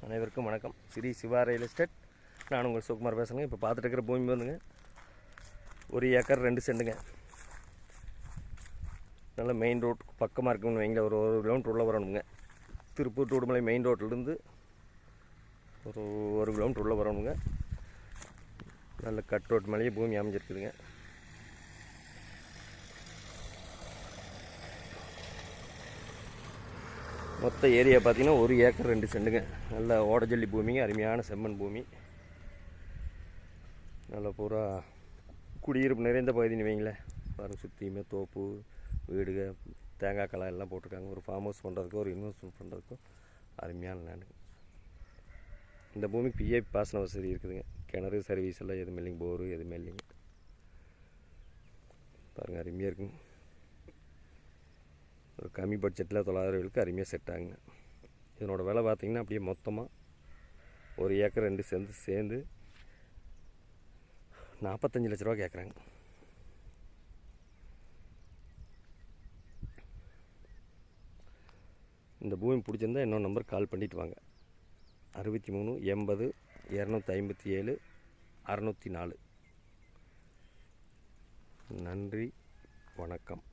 அனைவருக்கும் வணக்கம். Sri Siva real estate. நான் உங்கள் சுகுமார் பேசுகிறேங்க. இப்போ பார்த்துட்டு இருக்கிற பூமி வந்துங்க 1 ஏக்கர் 2 சென்ட்டுங்க. நல்ல மெயின் ரோட் பக்கமாக இருக்குன்னு வைங்கள. ஒரு 1 கிலோமீட்டர் உள்ளே வரணுங்க. திருப்பூர் டு உடுமலை மெயின் ரோட்லேருந்து ஒரு 1 கிலோமீட்டர் உள்ளே வரணுங்க. நல்ல கட் ரோட் மேலேயே பூமி அமைஞ்சிருக்குதுங்க. மொத்த ஏரியா பார்த்தீங்கன்னா 1 ஏக்கர் 2 சென்ட்டுங்க. நல்ல ஓடஜல்லி பூமிங்க, அருமையான செம்மண் பூமி. நல்ல பூரா குடியிருப்பு நிறைந்த பகுதின்னு வைங்களேன். பாருங்கள், சுற்றியுமே தோப்பு, வீடுக, தேங்காய் களை எல்லாம் போட்டிருக்காங்க. ஒரு ஃபார்ம் ஹவுஸ் பண்ணுறதுக்கோ ஒரு இன்வெஸ்ட்மெண்ட் பண்ணுறதுக்கோ அருமையான லேண்டுங்க. இந்த பூமிக்கு பிஏபி பாசன வசதி இருக்குதுங்க. கிணறு சர்வீஸ் எல்லாம் எதுவுமே இல்லைங்க, போரு எதுவுமே இல்லைங்க. பாருங்கள், அருமையாக இருக்குங்க. ஒரு கம்மி பட்ஜெட்டில் 900 அருமையாக செட் ஆகுங்க. இதனோட விலை பார்த்திங்கன்னா அப்படியே மொத்தமாக 1 ஏக்கர் 2 சென்ட் சேர்ந்து 45 லட்ச ரூபா கேட்குறாங்க. இந்த பூமி பிடிச்சிருந்தா இன்னொரு நம்பர் கால் பண்ணிவிட்டு வாங்க. 63 80 257 604. நன்றி, வணக்கம்.